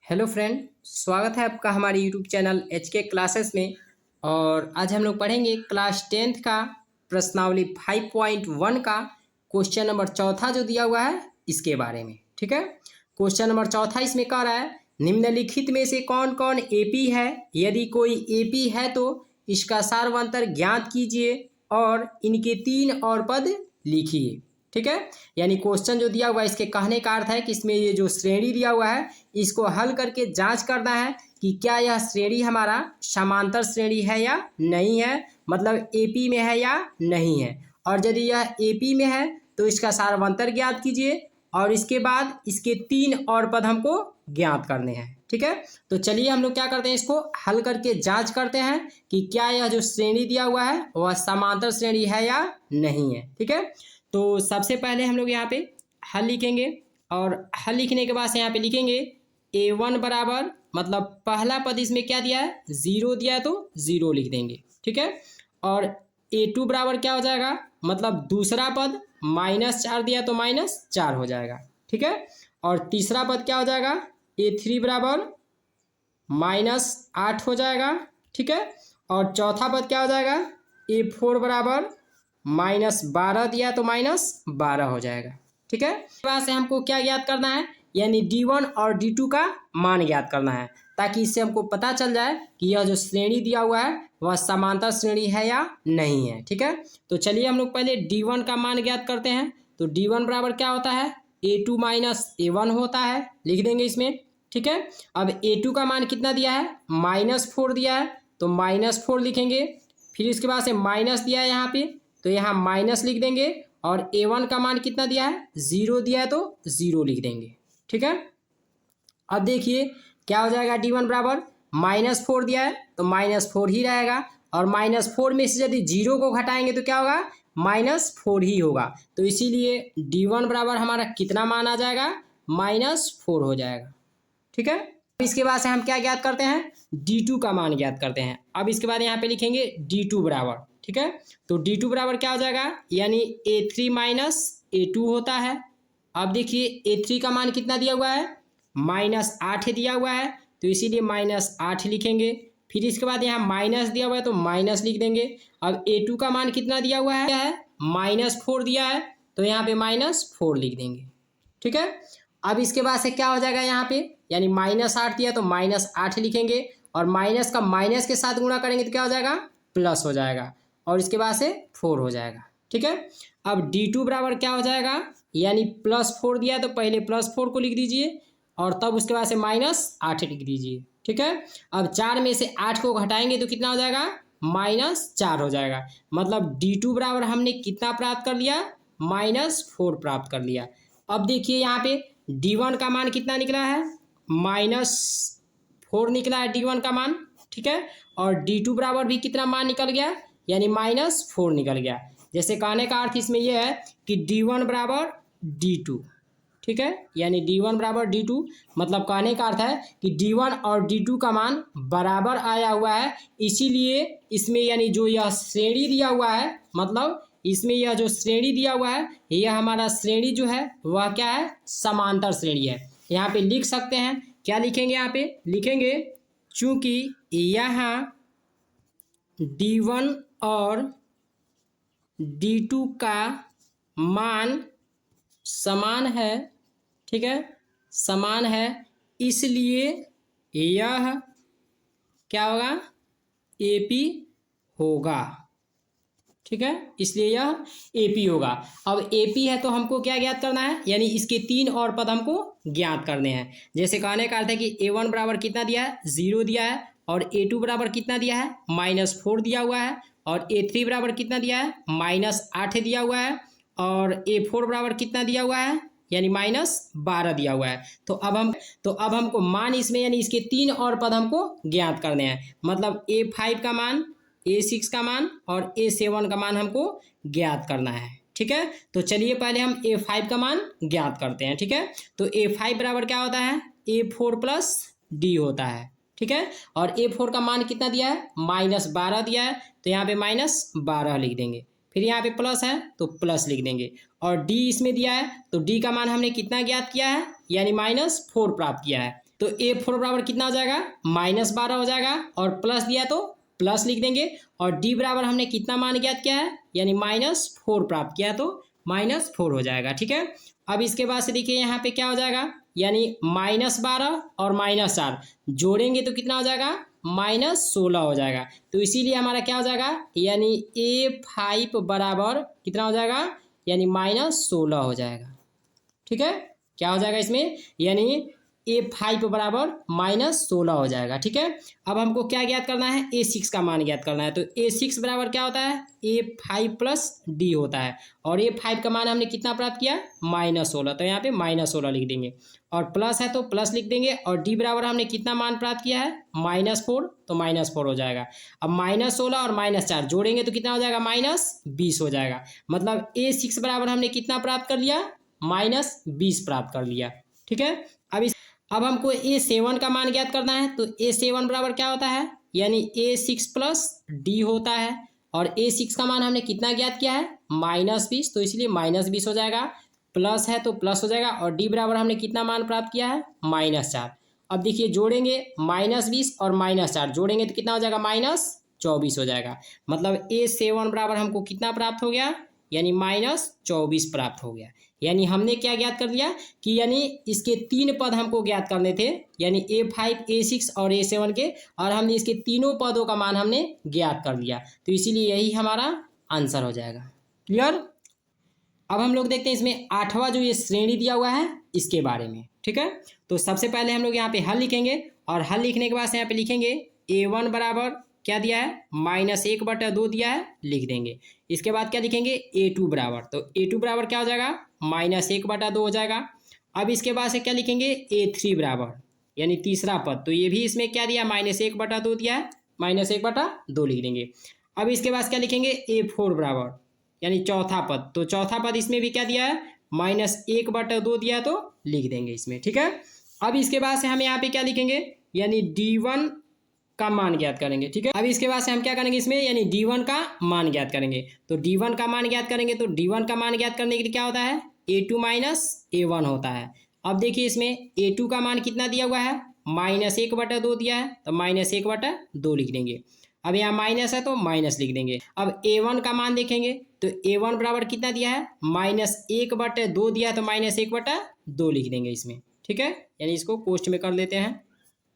Hello friend, स्वागत है आपका हमारे यूट्यूब चैनल HK क्लासेस में। और आज हम लोग पढ़ेंगे क्लास 10th का प्रश्नावली 5.1 का क्वेश्चन नंबर चौथा जो दिया हुआ है इसके बारे में। ठीक है, क्वेश्चन नंबर चौथा इसमें कह रहा है निम्नलिखित में से कौन कौन एपी है, यदि कोई एपी है तो इसका सार्वंतर ज्ञात कीजिए और इनके 3 और पद लिखिए। ठीक है, यानी क्वेश्चन जो दिया हुआ है इसके कहने का अर्थ है कि इसमें ये जो श्रेणी दिया हुआ है इसको हल करके जांच करना है कि क्या यह श्रेणी हमारा समांतर श्रेणी है या नहीं है, मतलब एपी में है या नहीं है। और यदि यह एपी में है तो इसका सार्वंतर ज्ञात कीजिए और इसके बाद इसके 3 और पद हमको ज्ञात करने हैं। ठीक है, तो चलिए हम लोग क्या करते हैं, इसको हल करके जांच करते हैं कि क्या यह जो श्रेणी दिया हुआ है वह समांतर श्रेणी है या नहीं है। ठीक है, तो सबसे पहले हम लोग यहाँ पे हल लिखेंगे और हल लिखने के बाद से यहाँ पे लिखेंगे A1 बराबर, मतलब पहला पद इसमें क्या दिया है, 0 दिया है तो 0 लिख देंगे। ठीक है, और A2 बराबर क्या हो जाएगा, मतलब दूसरा पद -4 दिया तो -4 हो जाएगा। ठीक है, और तीसरा पद क्या हो जाएगा, A3 बराबर -8 हो जाएगा। ठीक है, और चौथा पद क्या हो जाएगा, A4 बराबर -12 दिया तो -12 हो जाएगा। ठीक है, वहाँ से हमको क्या ज्ञात करना है, यानी D1 और D2 का मान ज्ञात करना है, ताकि इससे हमको पता चल जाए कि यह जो श्रेणी दिया हुआ है वह समांतर श्रेणी है या नहीं है। ठीक है, तो चलिए हम लोग पहले D1 का मान ज्ञात करते हैं। तो D1 बराबर क्या होता है, A2 - A1 होता है, लिख देंगे इसमें। ठीक है, अब A2 का मान कितना दिया है, -4 दिया है तो -4 लिखेंगे। फिर इसके बाद से माइनस दिया है यहाँ पे तो यहाँ माइनस लिख देंगे। और A1 का मान कितना दिया है, 0 दिया है तो 0 लिख देंगे। ठीक है, अब देखिए क्या हो जाएगा, D1 बराबर -4 दिया है तो -4 ही रहेगा, और -4 में से यदि 0 को घटाएंगे तो क्या होगा, -4 ही होगा। तो इसीलिए D1 बराबर हमारा कितना मान आ जाएगा, -4 हो जाएगा। ठीक है, इसके बाद से हम क्या ज्ञात करते हैं, D2 का मान ज्ञात करते हैं। अब इसके बाद यहाँ पे लिखेंगे D2 बराबर। ठीक है, तो D2 बराबर क्या हो जाएगा, यानी A3 - A2 होता है। अब देखिए A3 का मान कितना दिया हुआ है, -8 दिया हुआ है तो इसीलिए -8 लिखेंगे। फिर इसके बाद यहाँ माइनस दिया हुआ है तो माइनस लिख देंगे। अब A2 का मान कितना दिया हुआ है, -4 दिया है तो यहाँ पे -4 लिख देंगे। ठीक है, अब इसके बाद से क्या हो जाएगा यहाँ पे, यानी -8 दिया तो -8 लिखेंगे, और माइनस का माइनस के साथ गुणा करेंगे तो क्या हो जाएगा, प्लस हो जाएगा, और इसके बाद से 4 हो जाएगा। ठीक है, अब D2 बराबर क्या हो जाएगा, यानी +4 दिया तो पहले +4 को लिख दीजिए और तब उसके बाद से -8 लिख दीजिए। ठीक है, अब 4 में से 8 को घटाएंगे तो कितना हो जाएगा, -4 हो जाएगा। मतलब D2 बराबर हमने कितना प्राप्त कर लिया, -4 प्राप्त कर लिया। अब देखिए यहाँ पे D1 का मान कितना निकला है, -4 निकला है D1 का मान। ठीक है, और D2 बराबर भी कितना मान निकल गया, यानी -4 निकल गया। जैसे कहने का अर्थ इसमें यह है कि D1 बराबर D2। ठीक है, यानी D1 बराबर D2, मतलब कहने का अर्थ है कि D1 और D2 का मान बराबर आया हुआ है। इसीलिए इसमें यानी जो यह श्रेणी दिया हुआ है, मतलब इसमें यह जो श्रेणी दिया हुआ है यह हमारा श्रेणी जो है वह क्या है, समांतर श्रेणी है। यहाँ पे लिख सकते हैं, क्या लिखेंगे, यहाँ पे लिखेंगे चूंकि यहाँ D1 और D2 का मान समान है। ठीक है, समान है, इसलिए यह क्या होगा, एपी होगा। ठीक है, इसलिए यह एपी होगा। अब एपी है तो हमको क्या ज्ञात करना है, यानी इसके 3 और पद हमको ज्ञात करने हैं। जैसे कहने का अर्थ है कि A1 बराबर कितना दिया है, 0 दिया है, और A2 बराबर कितना दिया है, -4 दिया हुआ है, और A3 बराबर कितना दिया है, -8 दिया हुआ है, और A4 बराबर कितना दिया हुआ है, यानी -12 दिया हुआ है। तो अब हमको मान इसमें यानी इसके 3 और पद हमको ज्ञात करने हैं। मतलब A5 का मान, A6 का मान और A7 का मान हमको ज्ञात करना है। ठीक है, तो चलिए पहले हम A5 का मान ज्ञात करते हैं। ठीक है, तो A5 बराबर क्या होता है, A4 + D होता है। ठीक है, और A4 का मान कितना दिया है, -12 दिया है तो यहाँ पे -12 लिख देंगे। फिर यहाँ पे प्लस है तो प्लस लिख देंगे, और D इसमें दिया है तो D का मान हमने कितना ज्ञात किया है, यानी -4 प्राप्त किया है। तो A4 बराबर कितना हो जाएगा, -12 हो जाएगा, और प्लस दिया तो प्लस लिख देंगे, और डी बराबर हमने कितना मान ज्ञात किया है, यानी -4 प्राप्त किया, तो -4 हो जाएगा। ठीक है, अब इसके बाद से देखिए यहाँ पे क्या हो जाएगा, यानी -12 और -4 जोड़ेंगे तो कितना हो जाएगा, -16 हो जाएगा। तो इसीलिए हमारा क्या हो जाएगा, यानी A5 बराबर कितना हो जाएगा, यानी -16 हो जाएगा। ठीक है, क्या हो जाएगा इसमें, यानी A5 बराबर -16 हो जाएगा। ठीक है, अब हमको क्या ज्ञात करना है, A6 का मान ज्ञात करना है। तो A6 बराबर क्या होता है, A5 प्लस D होता है, और A5 का मान हमने कितना प्राप्त किया, -16, तो यहाँ पे -16 लिख देंगे, और प्लस है तो प्लस लिख देंगे, और D बराबर हमने कितना मान प्राप्त किया है, -4, तो -4 हो जाएगा। अब -16 और -4 जोड़ेंगे तो कितना हो जाएगा, -20 हो जाएगा। मतलब A6 बराबर हमने कितना प्राप्त कर लिया, -20 प्राप्त कर लिया। ठीक है, अब हमको A7 का मान ज्ञात करना है। तो A7 बराबर क्या होता है, यानी A6 प्लस D होता है, और A6 का मान हमने कितना ज्ञात किया है, -20, तो इसलिए -20 हो जाएगा, प्लस है तो प्लस हो जाएगा, और D बराबर हमने कितना मान प्राप्त किया है, -4। अब देखिए जोड़ेंगे, -20 और -4 जोड़ेंगे तो कितना हो जाएगा, -24 हो जाएगा। मतलब A7 बराबर हमको कितना प्राप्त हो गया, यानी -24 प्राप्त हो गया। यानी हमने क्या ज्ञात कर लिया कि यानी इसके 3 पद हमको ज्ञात करने थे, यानी A5, A6 और A7 के, और हमने इसके तीनों पदों का मान हमने ज्ञात कर लिया, तो इसीलिए यही हमारा आंसर हो जाएगा। क्लियर। अब हम लोग देखते हैं इसमें 8वां जो ये श्रेणी दिया हुआ है इसके बारे में। ठीक है, तो सबसे पहले हम लोग यहाँ पे हल लिखेंगे, और हल लिखने के बाद यहाँ पे लिखेंगे A1 बराबर क्या दिया है, -1/2 दिया है, लिख देंगे। इसके बाद क्या लिखेंगे, A2 बराबर, तो A2 बराबर क्या हो जाएगा, -1/2 हो जाएगा। अब इसके बाद से क्या लिखेंगे, A3 बराबर, यानी तीसरा पद, तो ये भी इसमें क्या दिया, -1/2 दिया है, -1/2 लिख देंगे। अब इसके बाद क्या लिखेंगे, A4 बराबर, यानी चौथा पद, तो चौथा पद इसमें भी क्या दिया है, -1/2 दिया, तो लिख देंगे इसमें। ठीक है, अब इसके बाद से हम यहाँ पे क्या लिखेंगे, यानी D1 का मान ज्ञात करेंगे। ठीक है, अब इसके बाद से हम क्या करेंगे इसमें, यानी D1 का मान ज्ञात करेंगे। तो D1 का मान ज्ञात करेंगे, तो D1 का मान ज्ञात करने के लिए क्या होता है, A2 - A1 होता है। अब देखिए इसमें A2 का मान कितना दिया हुआ है, -1/2 दिया है, तो -1/2 लिख देंगे। अब यहाँ माइनस है तो माइनस लिख देंगे। अब A1 का मान देखेंगे, तो A1 बराबर कितना दिया है, -1/2 दिया है, तो -1/2 लिख देंगे इसमें। ठीक है, यानी इसको कोष्ठ में कर लेते हैं।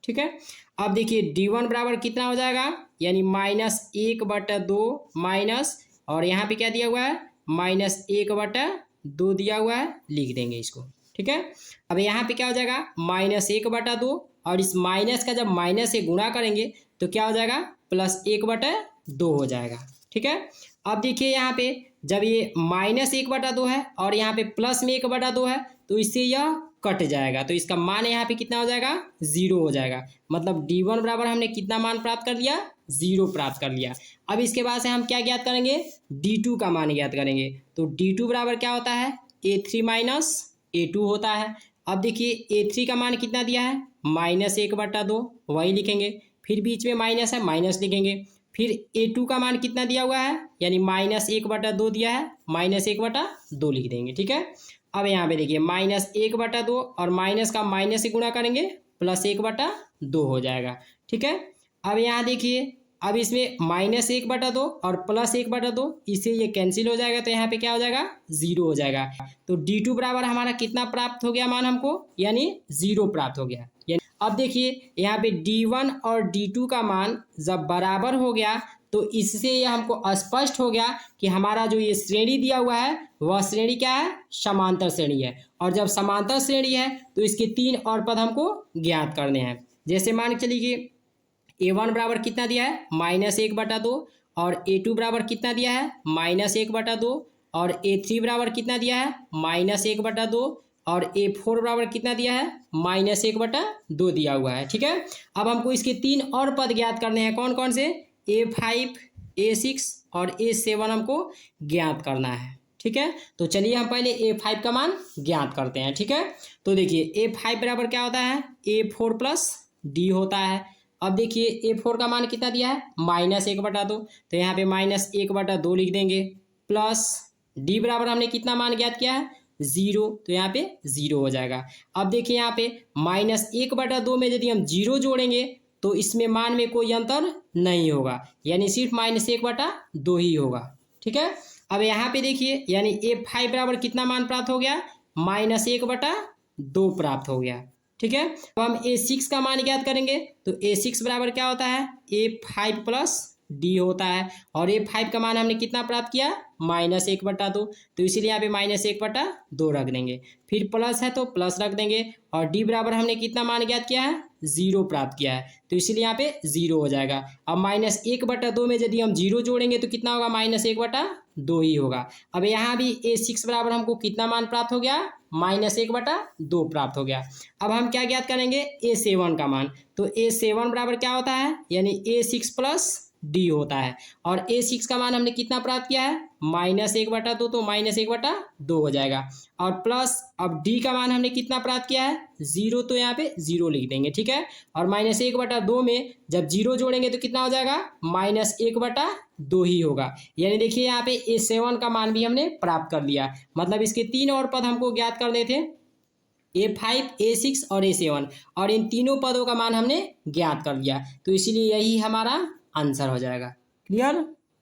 ठीक है, अब देखिए D1 बराबर कितना हो जाएगा, यानी -1/2 माइनस, और यहाँ पे क्या दिया हुआ है, -1/2 दिया हुआ है, लिख देंगे इसको। ठीक है, अब यहाँ पे क्या हो जाएगा, -1/2, और इस माइनस का जब माइनस से गुणा करेंगे तो क्या हो जाएगा, +1/2 हो जाएगा। ठीक है, अब देखिए यहाँ पे जब ये -1/2 है और यहाँ पे प्लस में 1/2 है, तो इससे यह कट जाएगा, तो इसका मान यहाँ पे कितना हो जाएगा, 0 हो जाएगा। मतलब D1 बराबर हमने कितना मान प्राप्त कर लिया, 0 प्राप्त कर लिया। अब इसके बाद से हम क्या ज्ञात करेंगे, D2 का मान ज्ञात करेंगे। तो D2 बराबर क्या होता है, A3 - A2 होता है। अब देखिए A3 का मान कितना दिया है, -1/2, वही लिखेंगे, फिर बीच में माइनस है, माइनस लिखेंगे। फिर A2 का मान कितना दिया हुआ है, यानी -1/2 दिया है, -1/2 लिख देंगे। ठीक है, अब यहाँ पे देखिए -1/2 और माइनस का माइनस से गुणा करेंगे, +1/2 हो जाएगा। ठीक है, अब यहाँ देखिए, अब इसमें -1/2 और +1/2, इससे ये कैंसिल हो जाएगा, तो यहाँ पे क्या हो जाएगा, 0 हो जाएगा। तो D2 बराबर हमारा कितना प्राप्त हो गया मान हमको, यानी 0 प्राप्त हो गया। अब देखिए यहाँ पे D1 और D2 का मान जब बराबर हो गया, तो इससे ये हमको स्पष्ट हो गया कि हमारा जो ये श्रेणी दिया हुआ है वह श्रेणी क्या है, समांतर श्रेणी है। और जब समांतर श्रेणी है तो इसके 3 और पद हमको ज्ञात करने हैं। जैसे मान के चलिए A1 बराबर कितना दिया है, -1/2, और A2 बराबर कितना दिया है, -1/2, और A3 बराबर कितना दिया है, -1/2, और A4 बराबर कितना दिया है, -1/2 दिया हुआ है। ठीक है, अब हमको इसके 3 और पद ज्ञात करने हैं। कौन कौन से, A5, A6 और A7 हमको ज्ञात करना है। ठीक है, तो चलिए हम पहले A5 का मान ज्ञात करते हैं। ठीक है, तो देखिए A5 बराबर क्या होता है, A4 + D होता है। अब देखिए A4 का मान कितना दिया है, -1/2, तो यहाँ पे -1/2 लिख देंगे, प्लस D बराबर हमने कितना मान ज्ञात किया है, 0, तो यहाँ पे 0 हो जाएगा। अब देखिए यहाँ पे -1/2 में यदि हम 0 जोड़ेंगे तो इसमें मान में कोई अंतर नहीं होगा, यानी सिर्फ -1/2 ही होगा। ठीक है, अब यहाँ पे देखिए यानी A5 बराबर कितना मान प्राप्त हो गया, -1/2 प्राप्त हो गया। ठीक है, अब हम A6 का मान ज्ञात करेंगे तो A6 बराबर क्या होता है, A5 प्लस D होता है, और A5 का मान हमने कितना प्राप्त किया, -1/2, तो इसीलिए यहाँ पे -1/2 रख देंगे, फिर प्लस है तो प्लस रख देंगे, और D बराबर हमने कितना मान ज्ञात किया है, 0 प्राप्त किया है, तो इसीलिए यहाँ पे 0 हो जाएगा। अब -1/2 में यदि हम 0 जोड़ेंगे तो कितना होगा, -1/2 ही होगा। अब यहाँ भी A6 बराबर हमको कितना मान प्राप्त हो गया, -1/2 प्राप्त हो गया। अब हम क्या ज्ञात करेंगे, A7 का मान, तो A7 बराबर क्या होता है, यानी A6 प्लस D होता है, और A6 का मान हमने कितना प्राप्त किया है, -1/2, तो -1/2 हो जाएगा, और प्लस अब D का मान हमने कितना प्राप्त किया है, 0, तो यहाँ पे 0 लिख देंगे। ठीक है, और -1/2 में जब 0 जोड़ेंगे तो कितना हो जाएगा, -1/2 ही होगा, यानी देखिए यहाँ पे A7 का मान भी हमने प्राप्त कर लिया, मतलब इसके 3 और पद हमको ज्ञात करने थे, A5, A6 और A7, और इन तीनों पदों का मान हमने ज्ञात कर लिया, तो इसीलिए यही हमारा आंसर हो जाएगा। क्लियर।